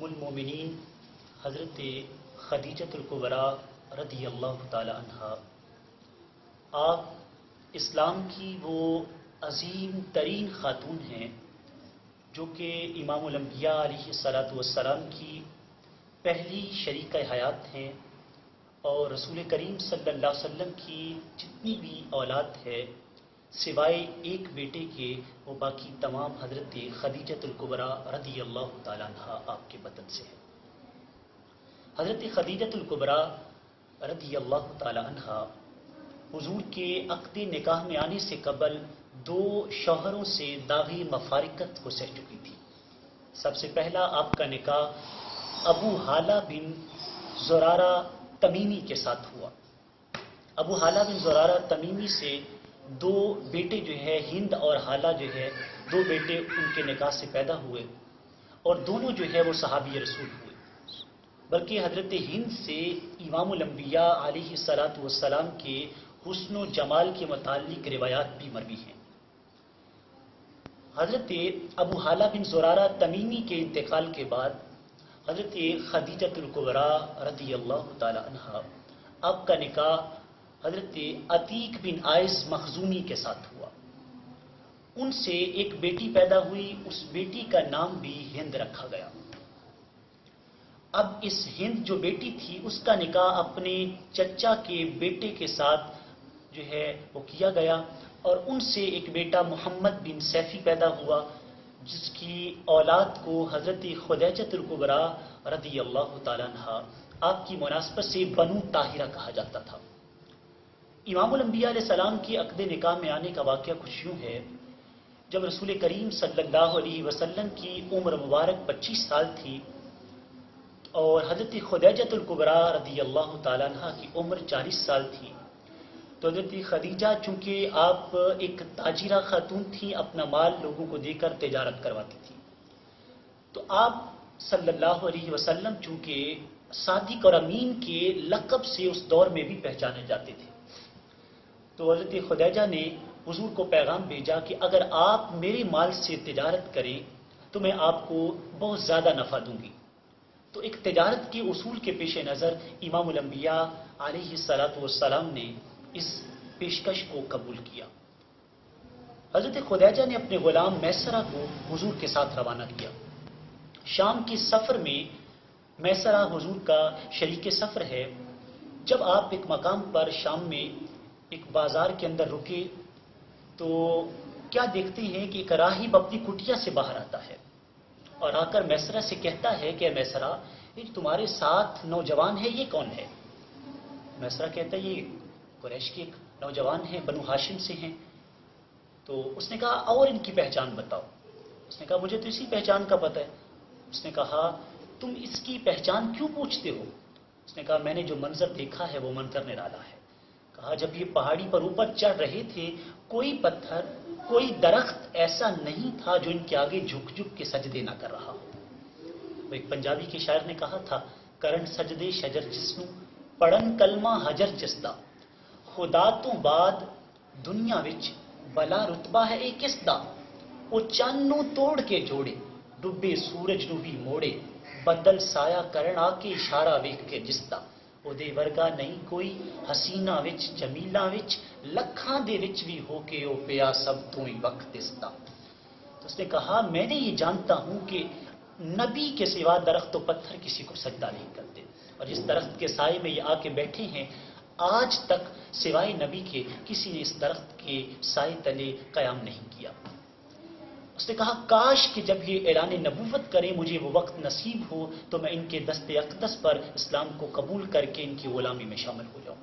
المومنین حضرت خدیجۃ الکبریٰ رضی اللہ تعالی عنہا، آپ اسلام کی وہ عظیم ترین خاتون ہیں جو کہ امام الانبیاء علیہ الصلاۃ والسلام کی پہلی شریک حیات ہیں، اور رسول کریم صلی اللہ علیہ وسلم کی جتنی بھی اولاد ہے سوائے ایک بیٹے کے وہ باقی تمام حضرت خدیجۃ الکبریٰ رضی اللہ تعالی عنہا آپ کے بطن سے ہیں۔ حضرت خدیجۃ الکبریٰ رضی اللہ تعالی عنہا حضور کے عقد نکاح میں آنے سے قبل دو شوہروں سے داغی مفارقت کو سہ چکی تھی۔ سب سے پہلا آپ کا نکاح ابو حالہ بن زرارہ تمیمی کے ساتھ ہوا۔ ابو حالہ بن زرارہ تمیمی سے دو بیٹے جو ہے ہند اور حالہ جو ہے دو بیٹے ان کے نکاح سے پیدا ہوئے، اور دونوں جو ہے وہ صحابی رسول ہوئے، بلکہ حضرت ہند سے امام الانبیاء علیہ الصلاۃ والسلام کے حسن و جمال کے متعلق روایات بھی مروی ہیں۔ حضرت ابو حالہ بن زرارہ تمیمی کے انتقال کے بعد حضرت خدیجۃ الکبریٰ رضی اللہ تعالی عنہا آپ کا نکاح حضرت عتیق بن عائض مخزومی کے ساتھ ہوا۔ ان سے ایک بیٹی پیدا ہوئی، اس بیٹی کا نام بھی ہند رکھا گیا۔ اب اس ہند جو بیٹی تھی اس کا نکاح اپنے چچا کے بیٹے کے ساتھ جو ہے وہ کیا گیا، اور ان سے ایک بیٹا محمد بن سیفی پیدا ہوا، جس کی اولاد کو حضرت خدیجۃ الکبریٰ رضی اللہ تعالی عنہا آپ کی مناسبت سے بنو طاہرہ کہا جاتا تھا۔ امام الانبیاء علیہ السلام کی عقد نکاح میں آنے کا واقعہ کچھ یوں ہے، جب رسول کریم صلی اللہ علیہ وسلم کی عمر مبارک 25 سال تھی اور حضرت خدیجۃ الکبریٰ رضی اللہ تعالی عنہا کی عمر 40 سال تھی، تو حضرت خدیجہ چونکہ آپ ایک تاجرہ خاتون تھیں، اپنا مال لوگوں کو دے کر تجارت کرواتی تھی، تو آپ صلی اللہ علیہ وسلم چونکہ صادق اور امین کے لقب سے اس دور میں بھی پہچانے جاتے تھے، تو حضرت خدیجہ نے حضور کو پیغام بھیجا کہ اگر آپ میرے مال سے تجارت کریں تو میں آپ کو بہت زیادہ نفع دوں گی۔ تو ایک تجارت کے اصول کے پیش نظر امام الانبیاء علیہ الصلاۃ والسلام نے اس پیشکش کو قبول کیا۔ حضرت خدیجہ نے اپنے غلام میسرہ کو حضور کے ساتھ روانہ کیا۔ شام کے سفر میں میسرہ حضور کا شریک سفر ہے۔ جب آپ ایک مقام پر شام میں ایک بازار کے اندر رکے تو کیا دیکھتے ہیں کہ ایک راہب اپنی کٹیا سے باہر آتا ہے اور آ کر میسرہ سے کہتا ہے کہ میسرہ، یہ تمہارے ساتھ نوجوان ہے یہ کون ہے؟ میسرہ کہتا ہے یہ قریش کے ایک نوجوان ہیں، بنو ہاشم سے ہیں۔ تو اس نے کہا اور ان کی پہچان بتاؤ۔ اس نے کہا مجھے تو اسی پہچان کا پتہ ہے۔ اس نے کہا تم اس کی پہچان کیوں پوچھتے ہو؟ اس نے کہا میں نے جو منظر دیکھا ہے وہ منظر نرالا ہے۔ کہا جب یہ پہاڑی پر اوپر چڑھ رہے تھے کوئی پتھر کوئی درخت ایسا نہیں تھا جو ان کے آگے جھک جھک کے سجدے نہ کر رہا ہو۔ وہ ایک پنجابی کے شاعر نے کہا تھا، کرن سجدے شجر جسنو پڑھن کلمہ حجر جسدا، خدا تو بعد دنیا وچ بلا رتبہ ہے اے کس دا، وہ چند نو توڑ کے جوڑے ڈبے سورج نو بھی موڑے، بدل سایہ کرن آ کے اشارہ ویکھ کے جسدا، او دے ورگا نہیں کوئی حسینہ وچ جمیلہ وچ لکھاں دے وچ بھی ہو کے او پیا سب تو ہی وقت دسدا۔ تو اس نے کہا میں نے یہ جانتا ہوں کہ نبی کے سوا درخت و پتھر کسی کو سجدہ نہیں کرتے، اور جس درخت کے سائے میں یہ آ کے بیٹھے ہیں آج تک سوائے نبی کے کسی نے اس درخت کے سائے تلے قیام نہیں کیا۔ اس نے کہا کاش کہ جب یہ اعلان نبوت کریں مجھے وہ وقت نصیب ہو تو میں ان کے دست اقدس پر اسلام کو قبول کر کے ان کی غلامی میں شامل ہو جاؤں۔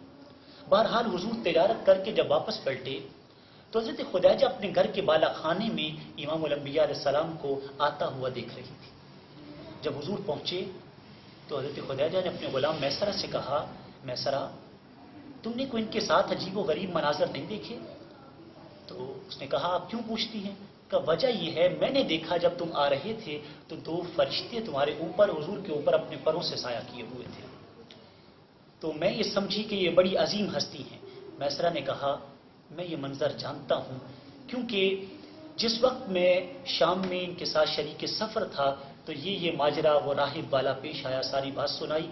بہرحال حضور تجارت کر کے جب واپس پلٹے تو حضرت خدیجہ اپنے گھر کے بالا خانے میں امام الانبیاء علیہ السلام کو آتا ہوا دیکھ رہی تھی۔ جب حضور پہنچے تو حضرت خدیجہ نے اپنے غلام میسرہ سے کہا، میسرہ تم نے کوئی ان کے ساتھ عجیب و غریب مناظر نہیں دیکھے؟ تو اس نے کہا آپ کیوں پوچھتی ہیں؟ کہ وجہ یہ ہے میں نے دیکھا جب تم آ رہے تھے تو دو فرشتے تمہارے اوپر حضور کے اوپر اپنے پروں سے سایہ کیے ہوئے تھے، تو میں یہ سمجھی کہ یہ بڑی عظیم ہستی ہیں۔ میسرہ نے کہا میں یہ منظر جانتا ہوں، کیونکہ جس وقت میں شام میں ان کے ساتھ شریک سفر تھا تو یہ ماجرا وہ راہب والا پیش آیا، ساری بات سنائی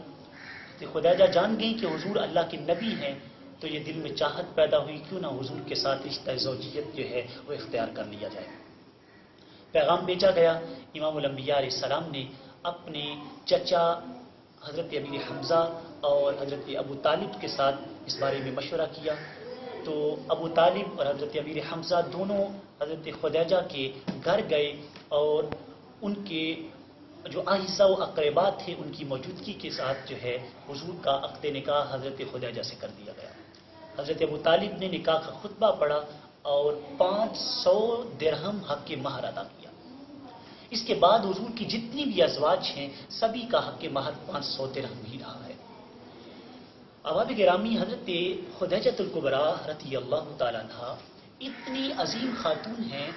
تو خدیجہ جان گئی کہ حضور اللہ کے نبی ہیں، تو یہ دل میں چاہت پیدا ہوئی کیوں نہ حضور کے ساتھ رشتہ زوجیت جو ہے وہ اختیار کر لیا جائے۔ پیغام بھیجا گیا، امام الانبیاء علیہ السلام نے اپنے چچا حضرت امیر حمزہ اور حضرت ابو طالب کے ساتھ اس بارے میں مشورہ کیا، تو ابو طالب اور حضرت امیر حمزہ دونوں حضرت خدیجہ کے گھر گئے اور ان کے جو اعزاء و اقربات تھے ان کی موجودگی کے ساتھ جو ہے حضور کا عقد نکاح حضرت خدیجہ سے کر دیا گیا۔ حضرت ابو طالب نے نکاح کا خطبہ پڑھا اور 500 درہم حق مہر ادا کیا۔ اس کے بعد حضور کی جتنی بھی ازواج ہیں سبھی کا حق مہر 500 درہم ہی رہا ہے۔ احباب گرامی، حضرت خدیجہ الکبریٰ رضی اللہ تعالیٰ عنہا اتنی عظیم خاتون ہیں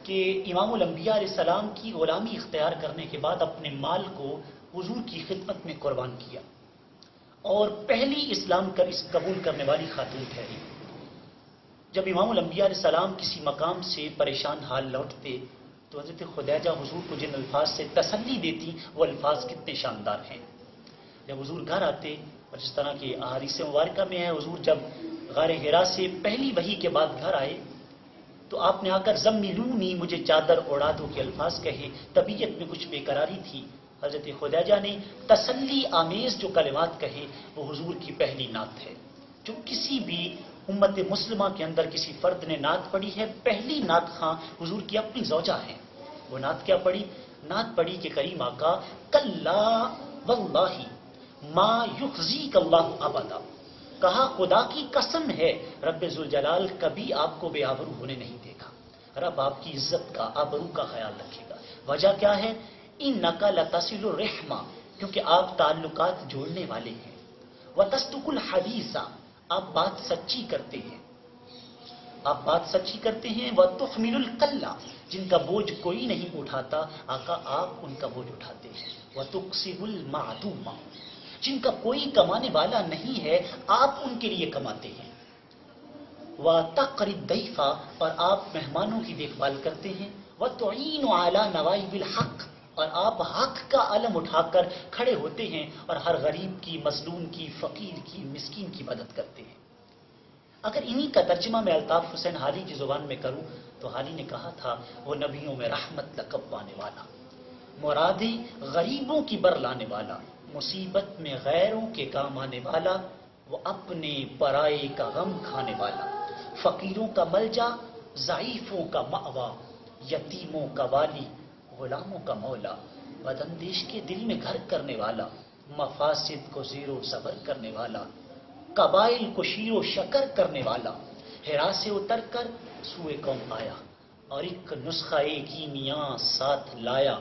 کہ امام الانبیاء علیہ السلام کی غلامی اختیار کرنے کے بعد اپنے مال کو حضور کی خدمت میں قربان کیا اور پہلی اسلام کا قبول کرنے والی خاتون ٹھہری۔ جب امام الانبیاء علیہ السلام کسی مقام سے پریشان حال لوٹتے تو حضرت خدیجہ حضور کو جن الفاظ سے تسلی دیتی وہ الفاظ کتنے شاندار ہیں۔ جب حضور گھر آتے، اور جس طرح کی احادیث مبارکہ میں ہے، حضور جب غار حرا سے پہلی وحی کے بعد گھر آئے تو آپ نے آ کر زملونی، مجھے چادر اڑا دو کے الفاظ کہے۔ طبیعت میں کچھ بے قراری تھی، حضرت خدیجہ نے تسلی آمیز جو کلمات کہے وہ حضور کی پہلی نعت ہے جو کسی بھی امت مسلمہ کے اندر کسی فرد نے نعت پڑھی ہے۔ پہلی نعت خاں حضور کی اپنی زوجہ ہیں۔ وہ نعت کیا پڑھی؟ نعت پڑھی کہ کریم آقا کلا واللہ ما یخزیک اللہ ابدا، کہا خدا کی قسم ہے رب ذوالجلال کبھی آپ کو بے آبرو ہونے نہیں دے گا، رب آپ کی عزت کا آبرو کا خیال رکھے گا۔ وجہ کیا ہے؟ انک لتصل الرحم، کیونکہ آپ تعلقات جوڑنے والے ہیں، وتصدق الحدیث، آپ بات سچی کرتے ہیں، آپ بات سچی کرتے ہیں، وتحمل الکلہ، جن کا بوجھ کوئی نہیں اٹھاتا آقا آپ ان کا بوجھ اٹھاتے ہیں، وتکسب المعدوم، جن کا کوئی کمانے والا نہیں ہے آپ ان کے لیے کماتے ہیں، وتقری الضیف، اور آپ مہمانوں کی دیکھ بھال کرتے ہیں، وتعین علی نوائب الحق، اور آپ حق کا علم اٹھا کر کھڑے ہوتے ہیں اور ہر غریب کی، مظلوم کی، فقیر کی، مسکین کی مدد کرتے ہیں۔ اگر انہی کا ترجمہ میں الطاف حسین حالی کی زبان میں کروں تو حالی نے کہا تھا وہ نبیوں میں رحمت لقب پانے والا، مرادی غریبوں کی بر لانے والا، مصیبت میں غیروں کے کام آنے والا، وہ اپنے پرائے کا غم کھانے والا، فقیروں کا ملجا، ضعیفوں کا مأوا، یتیموں کا والی، غلاموں کا مولا، بداندیش کے دل میں گھر کرنے والا، مفاسد کو زیر و زبر کرنے والا، قبائل کو شیر و شکر کرنے والا، حرا سے اتر کر سوئے قوم آیا اور ایک نسخہ کیمیاء ساتھ لایا،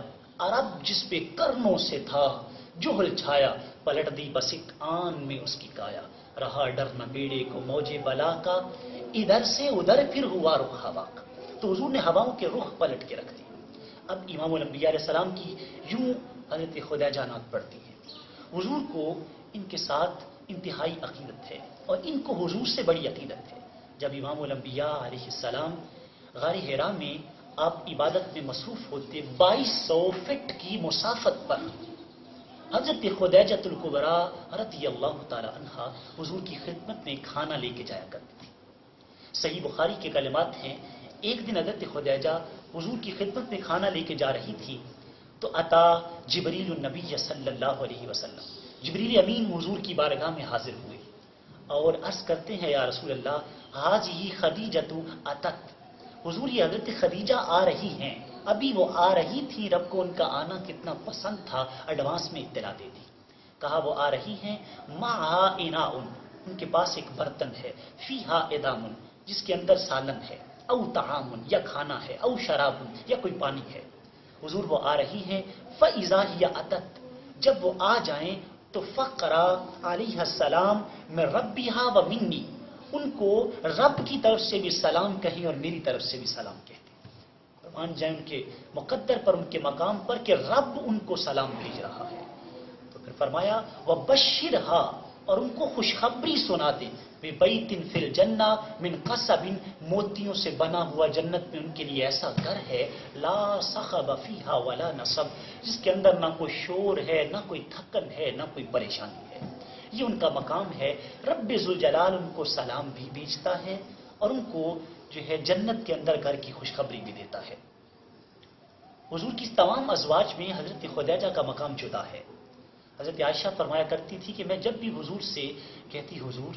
عرب جس پہ کرنوں سے تھا جہل چھایا، پلٹ دی بس ایک آن میں اس کی کایا، رہا ڈر نہ بیڑے کو موجے بلا کا، ادھر سے ادھر پھر ہوا رخ ہوا کا۔ تو حضور نے ہواؤں کے رخ پلٹ کے رکھ دی۔ اب امام الانبیاء علیہ السلام کی یوں حضرت خدیجہ نعت پڑھتی ہیں۔ حضور کو ان کے ساتھ انتہائی عقیدت ہے اور ان کو حضور سے بڑی عقیدت ہے۔ جب امام الانبیاء علیہ السلام غار حرا میں آپ عبادت میں مصروف ہوتے، 2200 فٹ کی مسافت پر حضرت خدیجہ الکبریٰ رضی اللہ تعالی عنہا حضور کی خدمت میں کھانا لے کے جایا کرتی تھی۔ صحیح بخاری کے کلمات ہیں، ایک دن حضرت خدیجہ حضور کی خدمت میں کھانا لے کے جا رہی تھی تو عطا جبریل النبی صلی اللہ علیہ وسلم، جبریل امین حضور کی بارگاہ میں حاضر ہوئے اور عرض کرتے ہیں یا رسول اللہ حاذہ خدیجۃ اتت، حضور یہ حضرت خدیجہ آ رہی ہیں، ابھی وہ آ رہی تھی، رب کو ان کا آنا کتنا پسند تھا، ایڈوانس میں اطلاع دے دی۔ کہا وہ آ رہی ہیں، معہا اناء، ان کے پاس ایک برتن ہے، فیہا ادام، جس کے اندر سالن ہے، او طعام، یا کھانا ہے، او شراب، یا کوئی پانی ہے۔ حضور وہ آ رہی ہیں، فاذا ہی اتت، جب وہ آ جائیں تو فقرا علیہ السلام من ربها و منی، ان کو رب کی طرف سے بھی سلام کہیں اور میری طرف سے بھی سلام کہیں، مان جائیں ان کے مقدر پر، ان کے مقام پر کہ رب ان کو سلام بھیج رہا ہے۔ تو پھر فرمایا وبشرها، اور ان کو خوشخبری سنا دے بیتن فی الجنہ من قصب، موتیوں سے بنا ہوا جنت میں ان کے لیے ایسا گھر ہے، لا صخب فیہا ولا نصب، جس کے اندر نہ کوئی شور ہے، نہ کوئی تھکن ہے، نہ کوئی پریشانی ہے۔ یہ ان کا مقام ہے۔ رب ذوالجلال ان کو سلام بھی بھیجتا ہے اور ان کو جو ہے جنت کے اندر گھر کی خوشخبری بھی دیتا ہے۔ حضور کی تمام ازواج میں حضرت خدیجہ کا مقام جدا ہے۔ حضرت عائشہ فرمایا کرتی تھی کہ میں جب بھی حضور سے کہتی، حضور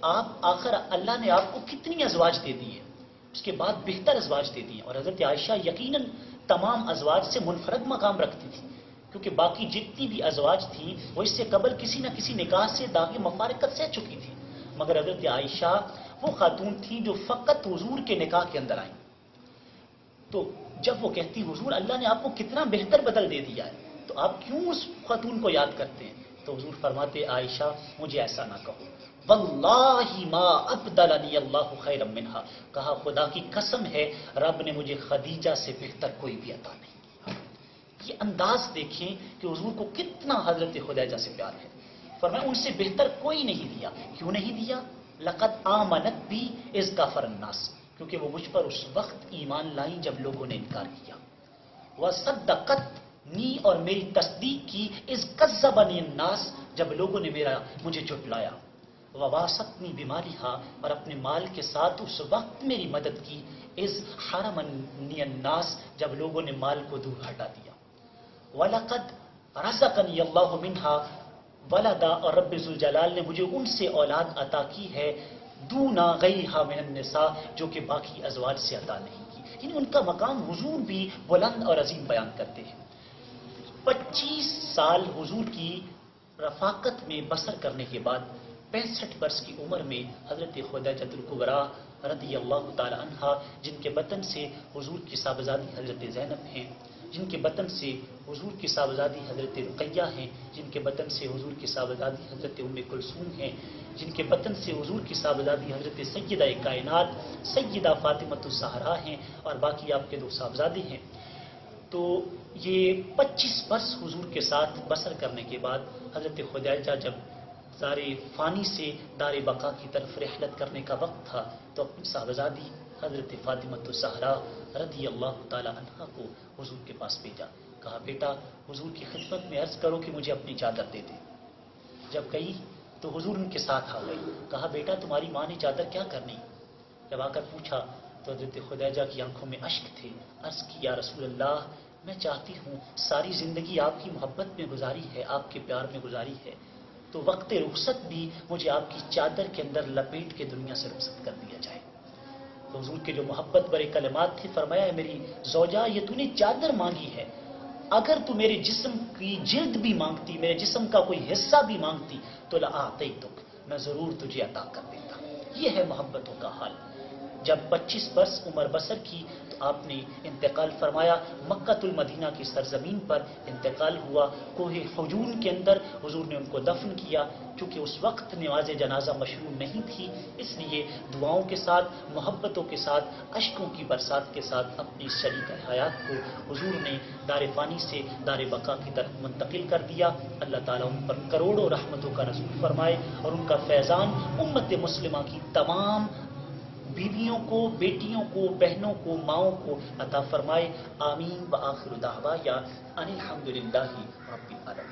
آپ آخر اللہ نے آپ کو کتنی ازواج دے دی ہیں، اس کے بعد بہتر ازواج دے دی ہیں، اور حضرت عائشہ یقیناً تمام ازواج سے منفرد مقام رکھتی تھی، کیونکہ باقی جتنی بھی ازواج تھیں وہ اس سے قبل کسی نہ کسی نکاح سے داغ مفارقت سہ چکی تھی، مگر حضرت عائشہ وہ خاتون تھی جو فقط حضور کے نکاح کے اندر آئیں۔ تو جب وہ کہتی، حضور اللہ نے آپ کو کتنا بہتر بدل دے دیا ہے، تو آپ کیوں اس خاتون کو یاد کرتے ہیں؟ تو حضور فرماتے، عائشہ مجھے ایسا نہ کہو، واللہ ما ابدلنی اللہ خیرا منہا، کہا خدا کی قسم ہے رب نے مجھے خدیجہ سے بہتر کوئی بھی عطا نہیں کیا۔ یہ انداز دیکھیں کہ حضور کو کتنا حضرت خدیجہ سے پیار ہے۔ فرمایا ان سے بہتر کوئی نہیں دیا۔ کیوں نہیں دیا؟ لقد آمنت بی اذ کفر الناس، کیونکہ وہ مجھ پر اس وقت ایمان لائیں جب لوگوں نے انکار کیا۔ وصدقتنی، اور میری تصدیق کی، اذ کذبنی الناس، جب لوگوں نے مجھے جھٹلایا۔ وواستنی بمالہا، اور اپنے مال کے ساتھ اس وقت میری مدد کی، اذ حرمنی الناس، جب لوگوں نے مال کو دور ہٹا دیا۔ وَلَقَدْ رَزَقَنِيَ اللَّهُ مِنْهَا وَلَدًا، اور رب ذوالجلال نے مجھے ان سے اولاد عطا کی ہے، دون غیرہا من النساء، جو کہ باقی ازواج سے عطا نہیں کی۔ یعنی ان کا مقام حضور بھی بلند اور عظیم بیان کرتے ہیں۔ 25 سال حضور کی رفاقت میں بسر کرنے کے بعد 65 برس کی عمر میں حضرت خدیجہ الکبریٰ رضی اللہ تعالی عنہا، جن کے بطن سے حضور کی صاحبزادی حضرت زینب ہیں، جن کے بطن سے حضور کی صاحبزادی حضرت رقیہ ہیں، جن کے بطن سے حضور کی صاحبزادی حضرت ام کلثوم ہیں، جن کے بطن سے حضور کی صاحبزادی حضرت سیدہ کائنات سیدہ فاطمۃ الزہرا ہیں، اور باقی آپ کے 2 صاحبزادے ہیں۔ تو یہ 25 برس حضور کے ساتھ بسر کرنے کے بعد حضرت خدیجہ جب دار فانی سے دار بقا کی طرف رحلت کرنے کا وقت تھا، تو اپنی صاحبزادی حضرت فاطمۃ الزہرا رضی اللہ تعالی عنہا کو حضور کے پاس بھیجا۔ کہا بیٹا حضور کی خدمت میں عرض کرو کہ مجھے اپنی چادر دے دے۔ جب گئی تو حضور ان کے ساتھ آ گئی۔ کہا بیٹا تمہاری ماں نے چادر کیا کرنی؟ جب آ کر پوچھا تو حضرت خدیجہ کی آنکھوں میں اشک تھے۔ عرض کی یا رسول اللہ، میں چاہتی ہوں ساری زندگی آپ کی محبت میں گزاری ہے، آپ کے پیار میں گزاری ہے، تو وقت رخصت بھی مجھے آپ کی چادر کے اندر لپیٹ کے دنیا سے رخصت کر دیا جائے۔ تو حضور کے جو محبت برے کلمات تھے، فرمایا ہے میری زوجہ، یہ تو نے چادر مانگی ہے، اگر تو میرے جسم کی جلد بھی مانگتی، میرے جسم کا کوئی حصہ بھی مانگتی تو لآتیتک، میں ضرور تجھے عطا کر دیتا۔ یہ ہے محبتوں کا حال۔ جب 25 برس عمر بسر کی تو آپ نے انتقال فرمایا، مکہ المدینہ کی سرزمین پر انتقال ہوا، کوہ حجون کے اندر حضور نے ان کو دفن کیا۔ چونکہ اس وقت نماز جنازہ مشروع نہیں تھی، اس لیے دعاؤں کے ساتھ، محبتوں کے ساتھ، اشکوں کی برسات کے ساتھ اپنی شریک حیات کو حضور نے دار فانی سے دار بقا کی طرف منتقل کر دیا۔ اللہ تعالیٰ ان پر کروڑوں رحمتوں کا نزول فرمائے اور ان کا فیضان امت مسلمہ کی تمام بیویوں کو، بیٹیوں کو، بہنوں کو، ماؤں کو عطا فرمائے۔ آمین۔ وآخر دعوایا ان الحمد للہ رب العالمین۔